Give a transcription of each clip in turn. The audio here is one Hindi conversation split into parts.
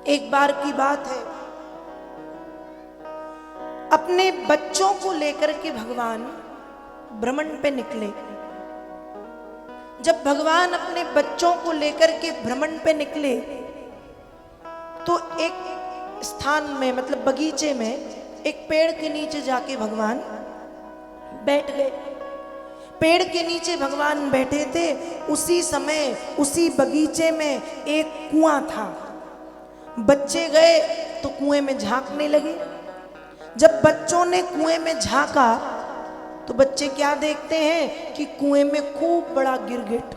एक बार की बात है, अपने बच्चों को लेकर के भगवान भ्रमण पे निकले। जब भगवान अपने बच्चों को लेकर के भ्रमण पे निकले तो एक स्थान में, मतलब बगीचे में, एक पेड़ के नीचे जाके भगवान बैठ गए। पेड़ के नीचे भगवान बैठे थे। उसी समय उसी बगीचे में एक कुआं था। बच्चे गए तो कुएं में झांकने लगे। जब बच्चों ने कुएं में झांका तो बच्चे क्या देखते हैं कि कुएं में खूब बड़ा गिरगिट।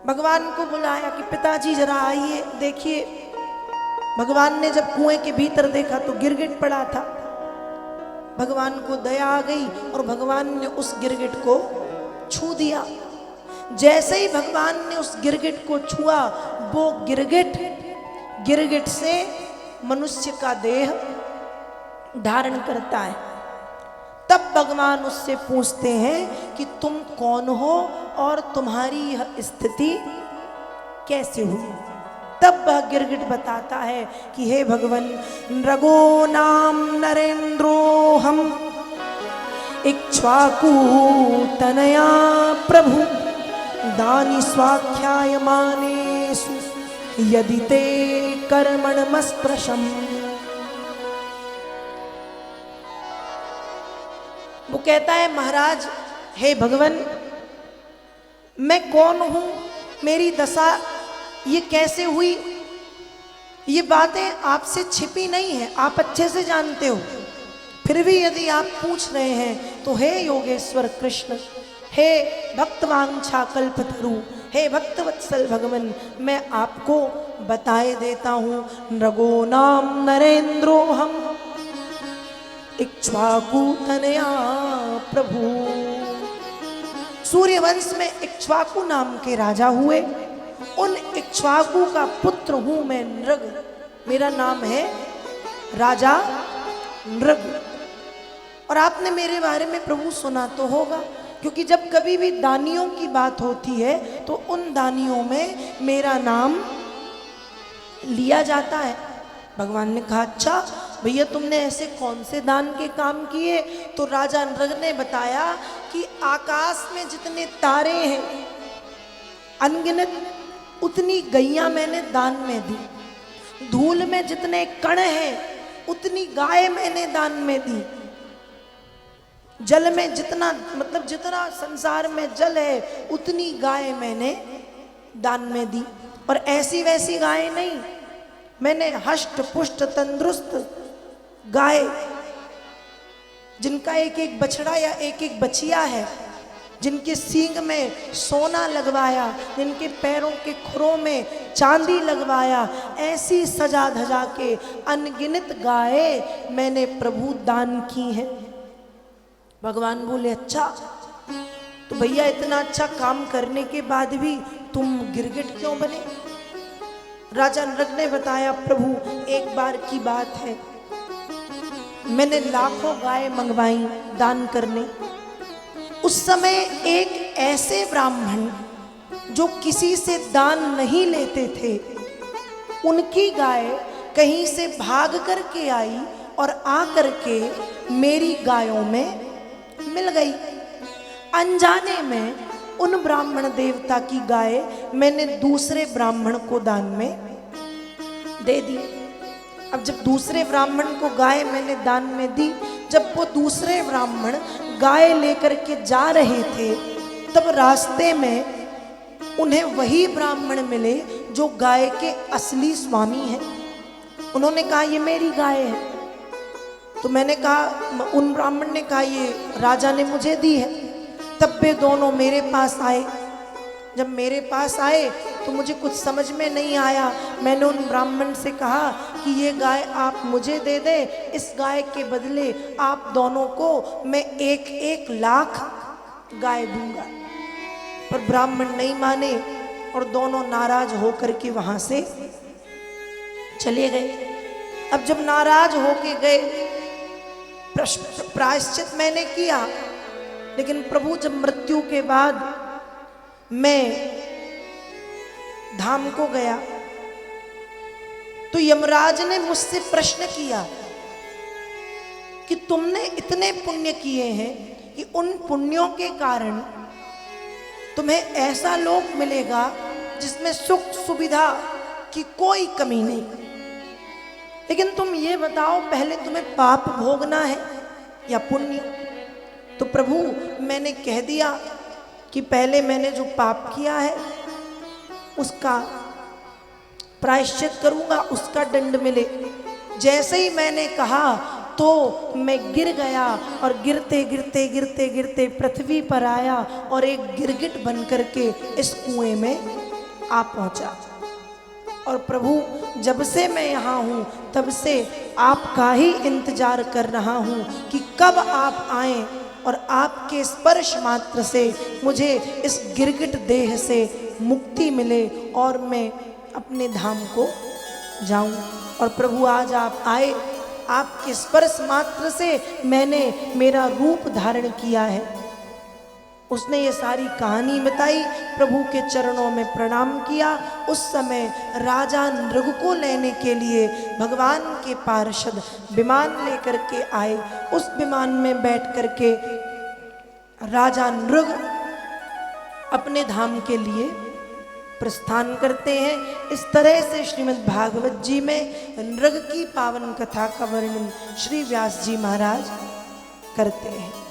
भगवान को बुलाया कि पिताजी जरा आइए देखिए। भगवान ने जब कुएं के भीतर देखा तो गिरगिट पड़ा था। भगवान को दया आ गई और भगवान ने उस गिरगिट को छू दिया। जैसे ही भगवान ने उस गिरगिट को छुआ, वो गिरगिट से मनुष्य का देह धारण करता है। तब भगवान उससे पूछते हैं कि तुम कौन हो और तुम्हारी यह स्थिति कैसे हुई। तब वह गिरगिट बताता है कि हे भगवन, नृगो नाम नरेंद्रो हम इक्ष्वाकु तनया प्रभु दानी स्वाख्यायमानेषु यदि ते कर्मणमस्पृशम्। वो कहता है, महाराज, हे भगवन, मैं कौन हूं, मेरी दशा ये कैसे हुई, ये बातें आपसे छिपी नहीं है, आप अच्छे से जानते हो। फिर भी यदि आप पूछ रहे हैं तो हे योगेश्वर कृष्ण, हे भक्तवांछा कल्पतरु, हे भक्तवत्सल भगवन, मैं आपको बताए देता हूं। नृगो नाम नरेंद्रो हम इक्ष्वाकु तनया प्रभु। सूर्यवंश में इक्ष्वाकु नाम के राजा हुए। उन इक्ष्वाकु का पुत्र हूं मैं नृग। मेरा नाम है राजा नृग। और आपने मेरे बारे में प्रभु सुना तो होगा, क्योंकि जब कभी भी दानियों की बात होती है तो उन दानियों में मेरा नाम लिया जाता है। भगवान ने कहा, अच्छा भैया, तुमने ऐसे कौन से दान के काम किए? तो राजा नृग ने बताया कि आकाश में जितने तारे हैं अनगिनत, उतनी गैया मैंने दान में दी। धूल में जितने कण हैं उतनी गाय मैंने दान में दी। जल में जितना, मतलब जितना संसार में जल है उतनी गाय मैंने दान में दी। और ऐसी वैसी गाय नहीं, मैंने हष्ट पुष्ट तंदुरुस्त गाय, जिनका एक एक बछड़ा या एक एक बछिया है, जिनके सींग में सोना लगवाया, जिनके पैरों के खुरों में चांदी लगवाया, ऐसी सजा धजा के अनगिनत गायें मैंने प्रभु दान की हैं। भगवान बोले, अच्छा तो भैया, इतना अच्छा काम करने के बाद भी तुम गिरगिट क्यों बने? राजा नृग ने बताया, प्रभु, एक बार की बात है, मैंने लाखों गाय मंगवाई दान करने। उस समय एक ऐसे ब्राह्मण जो किसी से दान नहीं लेते थे, उनकी गाय कहीं से भाग करके आई और आकर के मेरी गायों में मिल गई। अनजाने में उन ब्राह्मण देवता की गाय मैंने दूसरे ब्राह्मण को दान में दे दी। अब जब दूसरे ब्राह्मण को गाय मैंने दान में दी, जब वो दूसरे ब्राह्मण गाय लेकर के जा रहे थे, तब रास्ते में उन्हें वही ब्राह्मण मिले जो गाय के असली स्वामी हैं। उन्होंने कहा, ये मेरी गाय है। तो मैंने कहा, उन ब्राह्मण ने कहा, ये राजा ने मुझे दी है। तब वे दोनों मेरे पास आए। जब मेरे पास आए तो मुझे कुछ समझ में नहीं आया। मैंने उन ब्राह्मण से कहा कि ये गाय आप मुझे दे दें, इस गाय के बदले आप दोनों को मैं 1-1 लाख गाय दूंगा। पर ब्राह्मण नहीं माने और दोनों नाराज होकर के वहां से चले गए। अब जब नाराज होके गए, प्रायश्चित मैंने किया, लेकिन प्रभु, जब मृत्यु के बाद मैं धाम को गया तो यमराज ने मुझसे प्रश्न किया कि तुमने इतने पुण्य किए हैं कि उन पुण्यों के कारण तुम्हें ऐसा लोक मिलेगा जिसमें सुख सुविधा की कोई कमी नहीं, लेकिन तुम ये बताओ पहले तुम्हें पाप भोगना है या पुण्य? तो प्रभु मैंने कह दिया कि पहले मैंने जो पाप किया है उसका प्रायश्चित करूंगा, उसका दंड मिले। जैसे ही मैंने कहा तो मैं गिर गया और गिरते गिरते गिरते गिरते पृथ्वी पर आया और एक गिरगिट बन करके इस कुएं में आ पहुंचा। और प्रभु जब से मैं यहाँ हूँ तब से आपका ही इंतजार कर रहा हूँ कि कब आप आएं और आपके स्पर्श मात्र से मुझे इस गिरगिट देह से मुक्ति मिले और मैं अपने धाम को जाऊं। और प्रभु आज आप आए, आपके स्पर्श मात्र से मैंने मेरा रूप धारण किया है। उसने ये सारी कहानी बताई, प्रभु के चरणों में प्रणाम किया। उस समय राजा नृग को लेने के लिए भगवान के पार्षद विमान लेकर के आए। उस विमान में बैठ करके राजा नृग अपने धाम के लिए प्रस्थान करते हैं। इस तरह से श्रीमद् भागवत जी में नृग की पावन कथा का वर्णन श्री व्यास जी महाराज करते हैं।